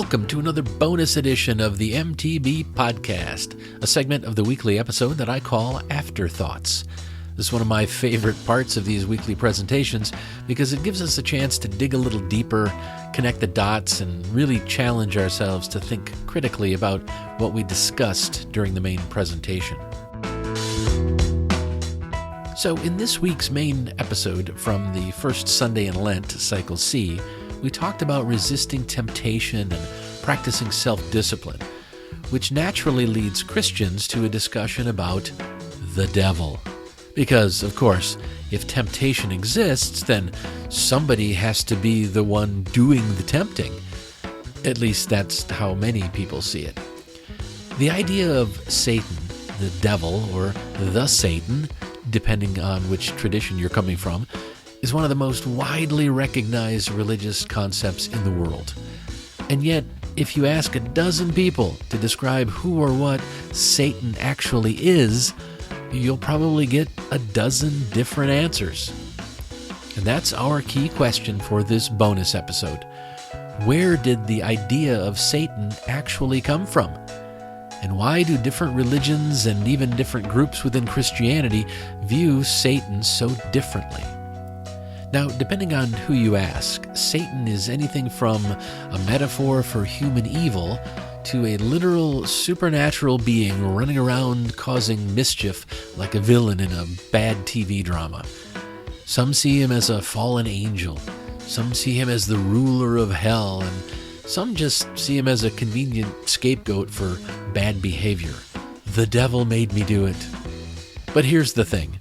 welcome to another bonus edition of the MTB Podcast, a segment of the weekly episode that I call Afterthoughts. This is one of my favorite parts of these weekly presentations because it gives us a chance to dig a little deeper, connect the dots, and really challenge ourselves to think critically about what we discussed during the main presentation. So in this week's main episode from the first Sunday in Lent, Cycle C, we talked about resisting temptation and practicing self-discipline, which naturally leads Christians to a discussion about the devil. Because, of course, if temptation exists, then somebody has to be the one doing the tempting. At least that's how many people see it. The idea of Satan, the devil, or the Satan, depending on which tradition you're coming from, is one of the most widely recognized religious concepts in the world. And yet, if you ask a dozen people to describe who or what Satan actually is, you'll probably get a dozen different answers. And that's our key question for this bonus episode. Where did the idea of Satan actually come from? And why do different religions and even different groups within Christianity view Satan so differently? Now, depending on who you ask, Satan is anything from a metaphor for human evil to a literal supernatural being running around causing mischief like a villain in a bad TV drama. Some see him as a fallen angel, some see him as the ruler of hell, and some just see him as a convenient scapegoat for bad behavior. The devil made me do it. But here's the thing.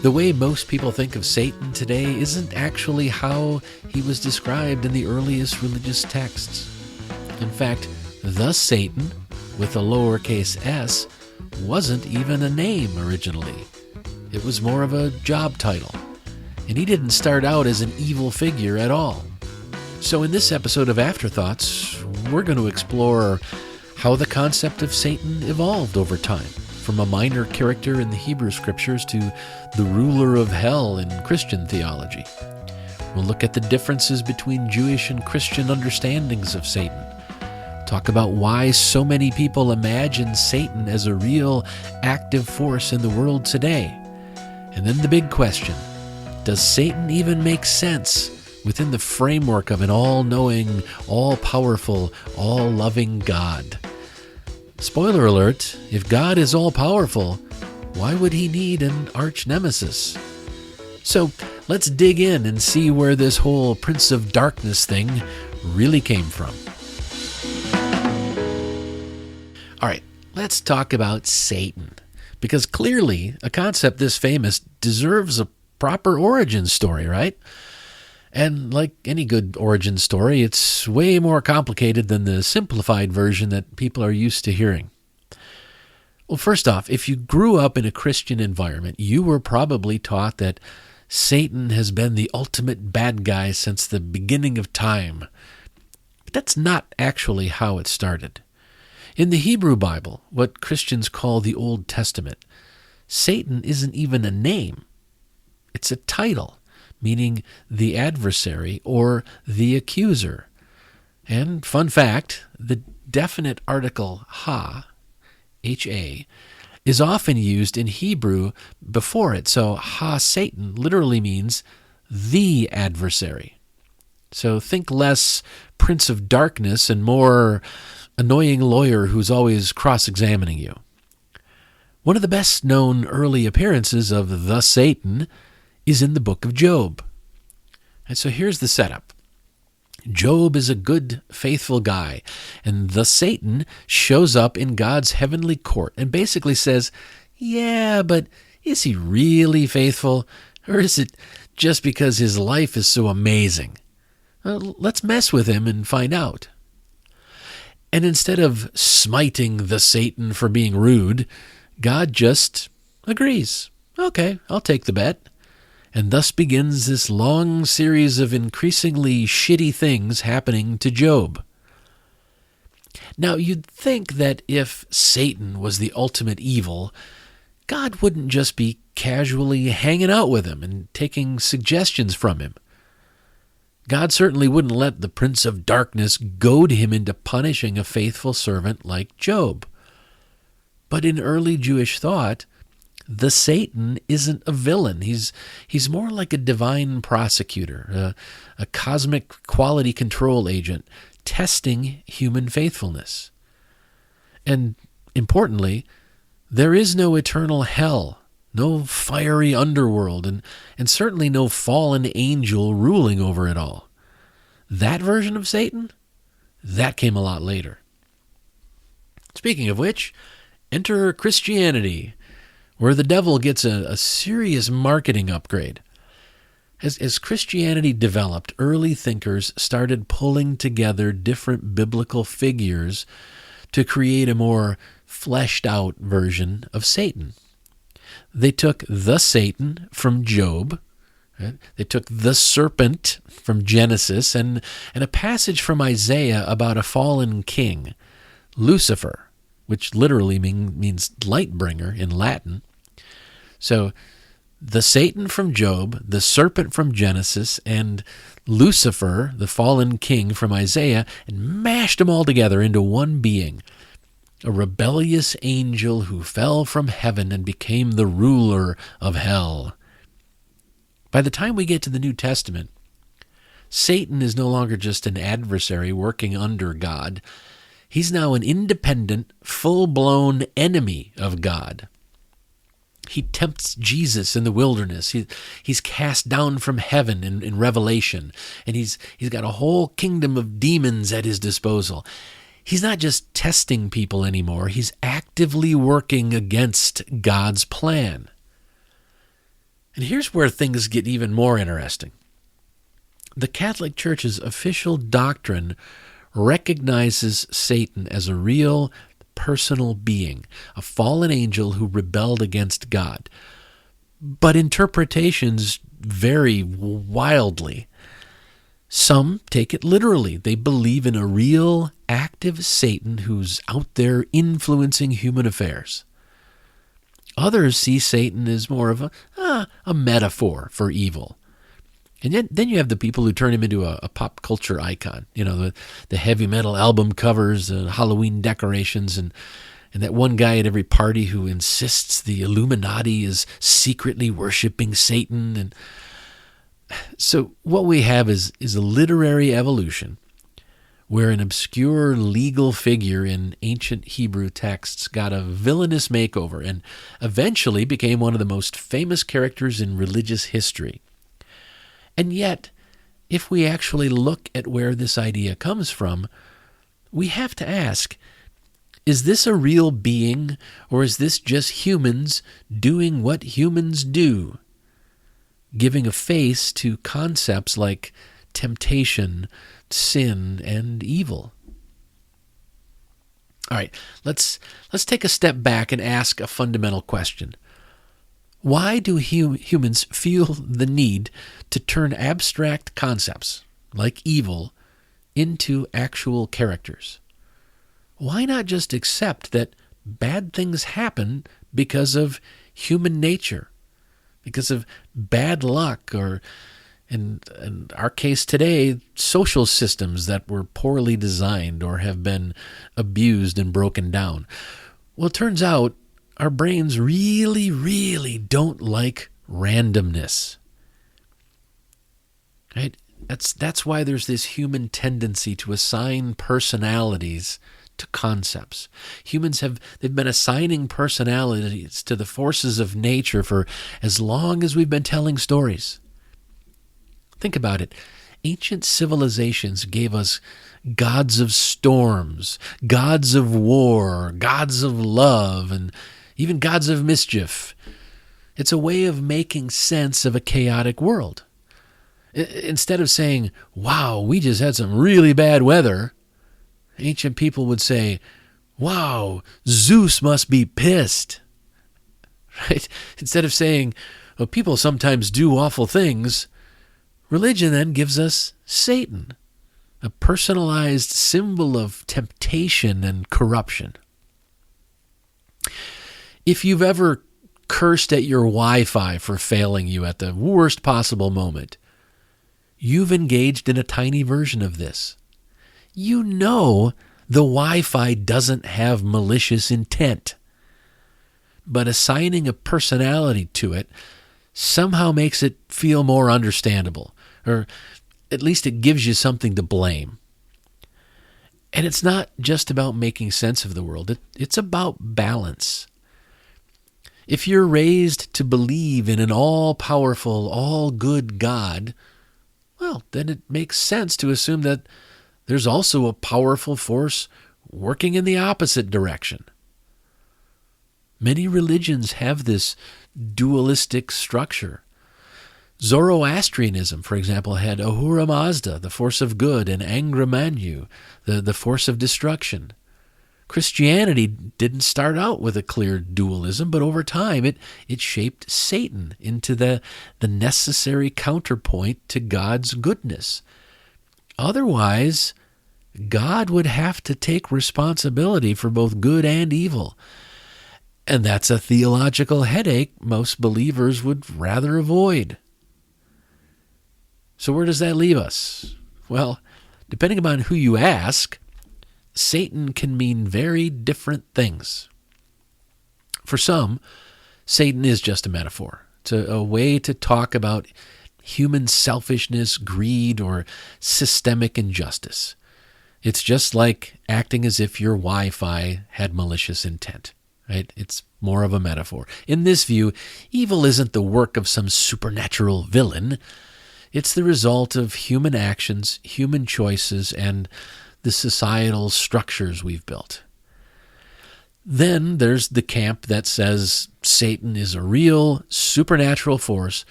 The way most people think of Satan today isn't actually how he was described in the earliest religious texts. In fact, the Satan, with a lowercase s, wasn't even a name originally. It was more of a job title. And he didn't start out as an evil figure at all. So in this episode of Afterthoughts, we're going to explore how the concept of Satan evolved over time, from a minor character in the Hebrew Scriptures to the ruler of hell in Christian theology. We'll look at the differences between Jewish and Christian understandings of Satan. Talk about why so many people imagine Satan as a real active force in the world today. And then the big question, does Satan even make sense within the framework of an all-knowing, all-powerful, all-loving God? Spoiler alert, if God is all-powerful, why would he need an arch-nemesis? So let's dig in and see where this whole Prince of Darkness thing really came from. All right, let's talk about Satan, because clearly a concept this famous deserves a proper origin story, right? And like any good origin story, it's way more complicated than the simplified version that people are used to hearing. Well, first off, if you grew up in a Christian environment, you were probably taught that Satan has been the ultimate bad guy since the beginning of time. But that's not actually how it started. In the Hebrew Bible, what Christians call the Old Testament, Satan isn't even a name. It's a title, meaning the adversary or the accuser. And fun fact, the definite article ha, H-A, is often used in Hebrew before it. So ha-Satan literally means the adversary. So think less Prince of Darkness and more annoying lawyer who's always cross-examining you. One of the best-known early appearances of the Satan is in the book of Job. And so here's the setup. Job is a good, faithful guy, and the Satan shows up in God's heavenly court and basically says, yeah, but is he really faithful, or is it just because his life is so amazing? Well, let's mess with him and find out. And instead of smiting the Satan for being rude, God just agrees. Okay, I'll take the bet. And thus begins this long series of increasingly shitty things happening to Job. Now, you'd think that if Satan was the ultimate evil, God wouldn't just be casually hanging out with him and taking suggestions from him. God certainly wouldn't let the prince of darkness goad him into punishing a faithful servant like Job. But in early Jewish thought, the Satan isn't a villain. He's more like a divine prosecutor, a cosmic quality control agent, testing human faithfulness. And importantly, there is no eternal hell, no fiery underworld, and certainly no fallen angel ruling over it all. That version of Satan, that came a lot later. Speaking of which, enter Christianity, where the devil gets a serious marketing upgrade. As Christianity developed, early thinkers started pulling together different biblical figures to create a more fleshed out version of Satan. They took the Satan from Job, right? They took the serpent from Genesis, and a passage from Isaiah about a fallen king, Lucifer, which literally means light bringer in Latin. So the Satan from Job, the serpent from Genesis, and Lucifer, the fallen king from Isaiah, and mashed them all together into one being, a rebellious angel who fell from heaven and became the ruler of hell. By the time we get to the New Testament, Satan is no longer just an adversary working under God. He's now an independent, full-blown enemy of God. He tempts Jesus in the wilderness. He's cast down from heaven in Revelation, and he's got a whole kingdom of demons at his disposal. He's not just testing people anymore. He's actively working against God's plan. And here's where things get even more interesting. The Catholic Church's official doctrine recognizes Satan as a real personal being, a fallen angel who rebelled against God. But interpretations vary wildly. Some take it literally. They believe in a real, active Satan who's out there influencing human affairs. Others see Satan as more of a metaphor for evil. And then you have the people who turn him into a pop culture icon. You know, the heavy metal album covers, Halloween decorations, and that one guy at every party who insists the Illuminati is secretly worshiping Satan. And so what we have is a literary evolution where an obscure legal figure in ancient Hebrew texts got a villainous makeover and eventually became one of the most famous characters in religious history. And yet, if we actually look at where this idea comes from, we have to ask, is this a real being, or is this just humans doing what humans do, giving a face to concepts like temptation, sin, and evil? All right, let's take a step back and ask a fundamental question. Why do humans feel the need to turn abstract concepts, like evil, into actual characters? Why not just accept that bad things happen because of human nature, because of bad luck, or, in our case today, social systems that were poorly designed or have been abused and broken down? Well, it turns out our brains really, really don't like randomness. Right? That's why there's this human tendency to assign personalities to concepts. They've been assigning personalities to the forces of nature for as long as we've been telling stories. Think about it. Ancient civilizations gave us gods of storms, gods of war, gods of love, and even gods of mischief. It's a way of making sense of a chaotic world. Instead of saying, wow, we just had some really bad weather, ancient people would say, wow, Zeus must be pissed. Right? Instead of saying, well, people sometimes do awful things, religion then gives us Satan, a personalized symbol of temptation and corruption. If you've ever cursed at your Wi-Fi for failing you at the worst possible moment, you've engaged in a tiny version of this. You know the Wi-Fi doesn't have malicious intent, but assigning a personality to it somehow makes it feel more understandable, or at least it gives you something to blame. And it's not just about making sense of the world. It's about balance. If you're raised to believe in an all-powerful, all-good God, well, then it makes sense to assume that there's also a powerful force working in the opposite direction. Many religions have this dualistic structure. Zoroastrianism, for example, had Ahura Mazda, the force of good, and Angra Mainyu, the force of destruction. Christianity didn't start out with a clear dualism, but over time it shaped Satan into the necessary counterpoint to God's goodness. Otherwise, God would have to take responsibility for both good and evil. And that's a theological headache most believers would rather avoid. So where does that leave us? Well, depending upon who you ask, Satan can mean very different things. For some, Satan is just a metaphor. It's a way to talk about human selfishness, greed, or systemic injustice. It's just like acting as if your Wi-Fi had malicious intent. Right? It's more of a metaphor. In this view, evil isn't the work of some supernatural villain. It's the result of human actions, human choices, and the societal structures we've built. Then there's the camp that says Satan is a real supernatural force,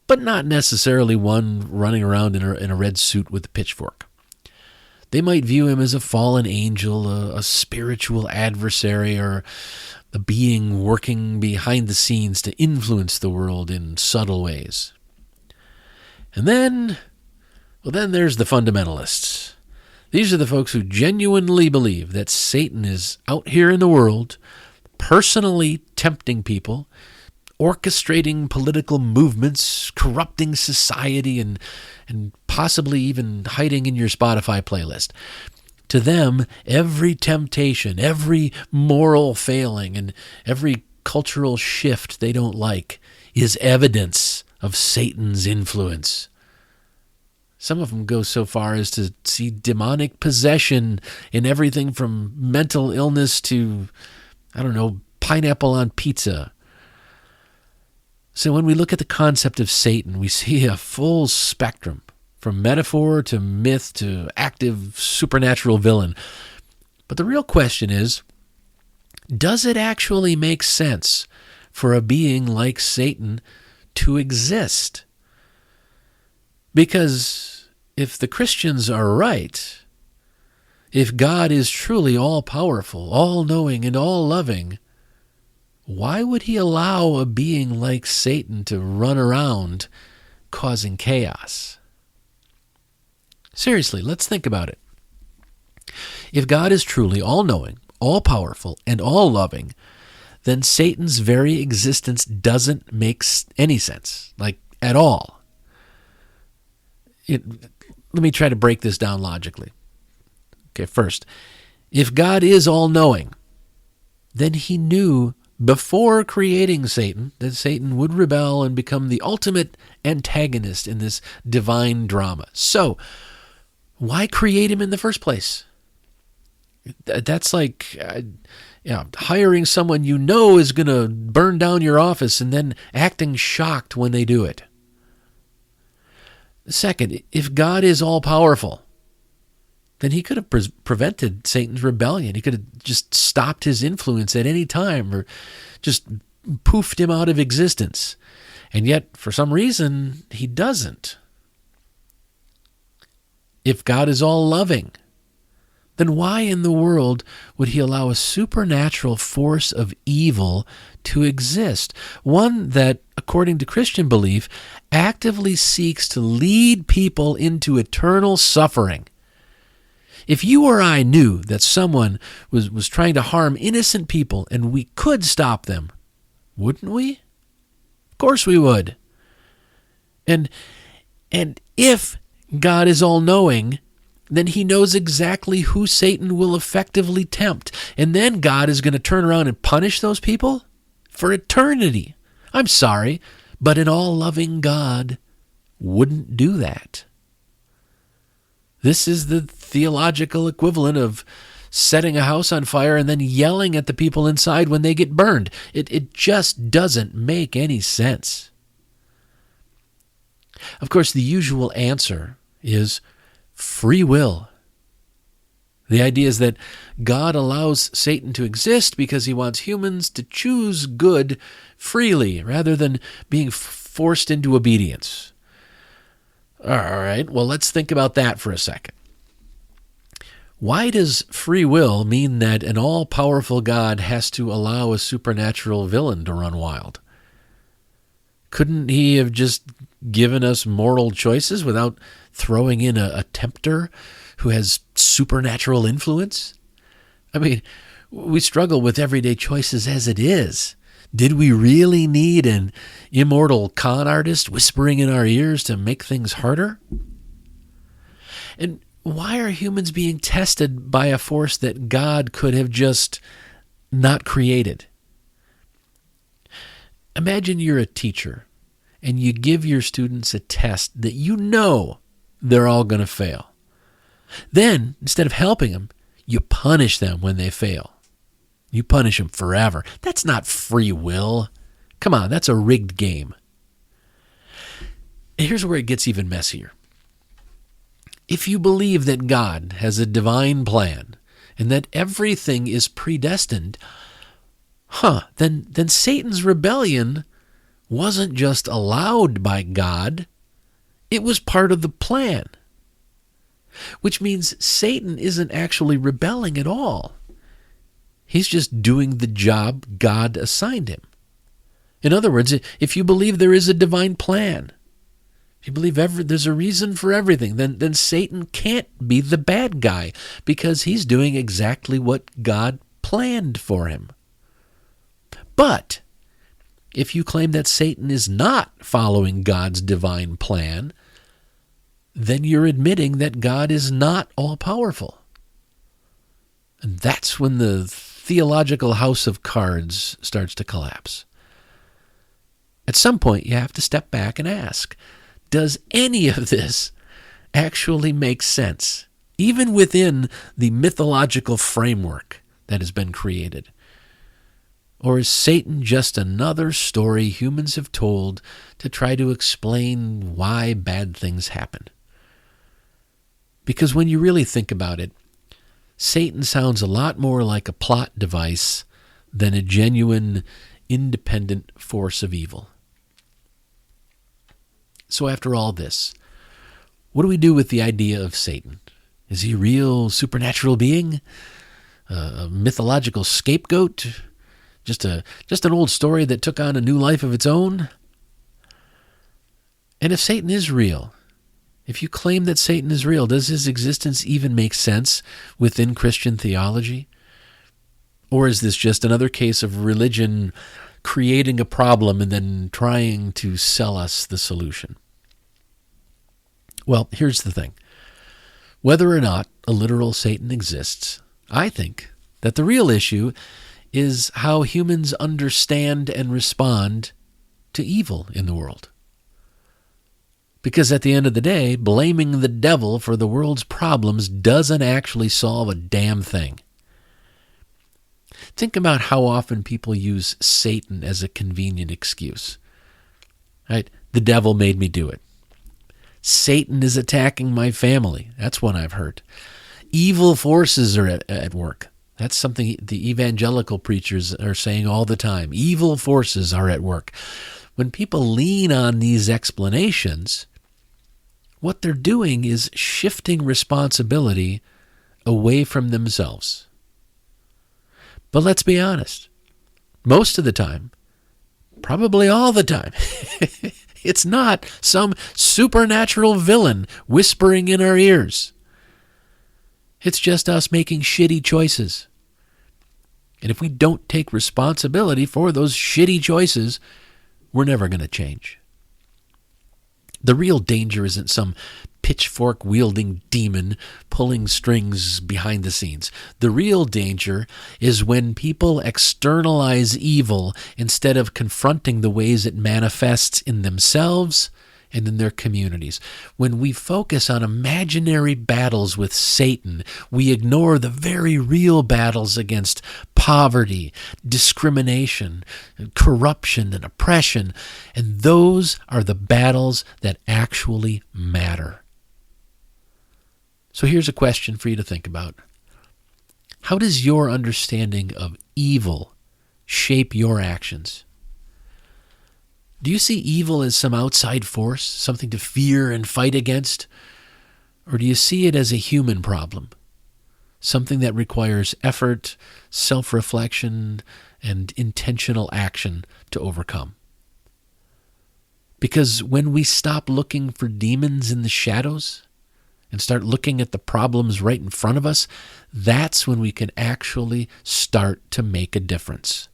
but not necessarily one running around in a red suit with a pitchfork. They might view him as a fallen angel, a spiritual adversary, or a being working behind the scenes to influence the world in subtle ways. And then there's the fundamentalists. These are the folks who genuinely believe that Satan is out here in the world, personally tempting people, orchestrating political movements, corrupting society, and possibly even hiding in your Spotify playlist. To them, every temptation, every moral failing, and every cultural shift they don't like is evidence of Satan's influence. Some of them go so far as to see demonic possession in everything from mental illness to, pineapple on pizza. So when we look at the concept of Satan, we see a full spectrum, from metaphor to myth to active supernatural villain. But the real question is, does it actually make sense for a being like Satan to exist? Because if the Christians are right, if God is truly all-powerful, all-knowing, and all-loving, why would he allow a being like Satan to run around causing chaos? Seriously, let's think about it. If God is truly all-knowing, all-powerful, and all-loving, then Satan's very existence doesn't make any sense, at all. Let me try to break this down logically. Okay, first, if God is all-knowing, then he knew before creating Satan that Satan would rebel and become the ultimate antagonist in this divine drama. So, why create him in the first place? That's like hiring someone you know is going to burn down your office and then acting shocked when they do it. Second, if God is all-powerful, then he could have prevented Satan's rebellion. He could have just stopped his influence at any time or just poofed him out of existence. And yet, for some reason, he doesn't. If God is all-loving, then why in the world would he allow a supernatural force of evil to exist? One that, according to Christian belief, actively seeks to lead people into eternal suffering. If you or I knew that someone was trying to harm innocent people and we could stop them, wouldn't we? Of course we would. And If God is all-knowing, then he knows exactly who Satan will effectively tempt. And then God is going to turn around and punish those people for eternity. I'm sorry, but an all-loving God wouldn't do that. This is the theological equivalent of setting a house on fire and then yelling at the people inside when they get burned. It just doesn't make any sense. Of course, the usual answer is free will. The idea is that God allows Satan to exist because he wants humans to choose good freely rather than being forced into obedience. All right, well, let's think about that for a second. Why does free will mean that an all-powerful God has to allow a supernatural villain to run wild? Couldn't he have just given us moral choices without throwing in a tempter who has supernatural influence? I mean, we struggle with everyday choices as it is. Did we really need an immortal con artist whispering in our ears to make things harder? And why are humans being tested by a force that God could have just not created? Imagine you're a teacher and you give your students a test that you know they're all going to fail. Then, instead of helping them, you punish them when they fail. You punish them forever. That's not free will. Come on, that's a rigged game. And here's where it gets even messier. If you believe that God has a divine plan and that everything is predestined, then Satan's rebellion wasn't just allowed by God, it was part of the plan. Which means Satan isn't actually rebelling at all. He's just doing the job God assigned him. In other words, if you believe there is a divine plan, if you believe there's a reason for everything, then Satan can't be the bad guy because he's doing exactly what God planned for him. But if you claim that Satan is not following God's divine plan, then you're admitting that God is not all-powerful. And that's when the theological house of cards starts to collapse. At some point, you have to step back and ask, does any of this actually make sense, even within the mythological framework that has been created? Or is Satan just another story humans have told to try to explain why bad things happen? Because when you really think about it, Satan sounds a lot more like a plot device than a genuine, independent force of evil. So after all this, what do we do with the idea of Satan? Is he a real supernatural being? A mythological scapegoat? Just an old story that took on a new life of its own? And if Satan is real, if you claim that Satan is real, does his existence even make sense within Christian theology? Or is this just another case of religion creating a problem and then trying to sell us the solution? Well, here's the thing. Whether or not a literal Satan exists, I think that the real issue is how humans understand and respond to evil in the world. Because at the end of the day, blaming the devil for the world's problems doesn't actually solve a damn thing. Think about how often people use Satan as a convenient excuse. Right? The devil made me do it. Satan is attacking my family. That's one I've heard. Evil forces are at work. That's something the evangelical preachers are saying all the time. Evil forces are at work. When people lean on these explanations, what they're doing is shifting responsibility away from themselves. But let's be honest. Most of the time, probably all the time, it's not some supernatural villain whispering in our ears. It's just us making shitty choices. And if we don't take responsibility for those shitty choices, we're never going to change. The real danger isn't some pitchfork-wielding demon pulling strings behind the scenes. The real danger is when people externalize evil instead of confronting the ways it manifests in themselves and in their communities. When we focus on imaginary battles with Satan, we ignore the very real battles against poverty, discrimination, corruption, and oppression. And those are the battles that actually matter. So here's a question for you to think about. How does your understanding of evil shape your actions? Do you see evil as some outside force, something to fear and fight against? Or do you see it as a human problem, something that requires effort, self-reflection, and intentional action to overcome? Because when we stop looking for demons in the shadows and start looking at the problems right in front of us, that's when we can actually start to make a difference.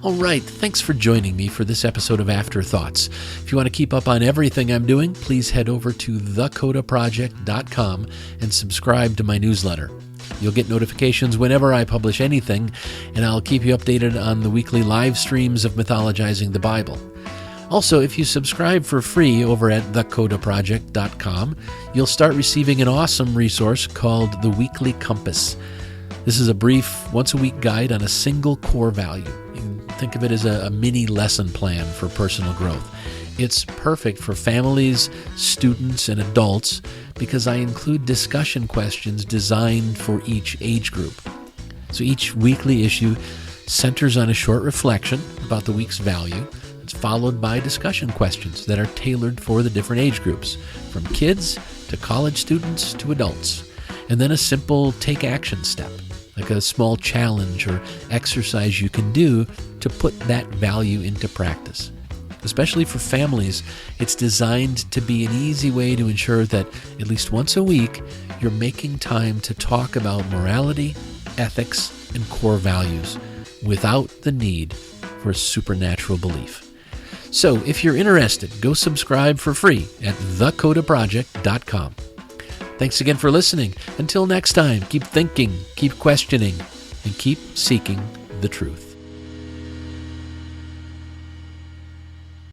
All right, thanks for joining me for this episode of Afterthoughts. If you want to keep up on everything I'm doing, please head over to thecodaproject.com and subscribe to my newsletter. You'll get notifications whenever I publish anything, and I'll keep you updated on the weekly live streams of Mythologizing the Bible. Also, if you subscribe for free over at thecodaproject.com, you'll start receiving an awesome resource called The Weekly Compass. This is a brief, once-a-week guide on a single core value. You can think of it as a mini lesson plan for personal growth. It's perfect for families, students, and adults because I include discussion questions designed for each age group. So each weekly issue centers on a short reflection about the week's value. It's followed by discussion questions that are tailored for the different age groups, from kids to college students to adults. And then a simple take action step, like a small challenge or exercise you can do to put that value into practice. Especially for families, it's designed to be an easy way to ensure that at least once a week, you're making time to talk about morality, ethics, and core values without the need for supernatural belief. So if you're interested, go subscribe for free at thecodaproject.com. Thanks again for listening. Until next time, keep thinking, keep questioning, and keep seeking the truth.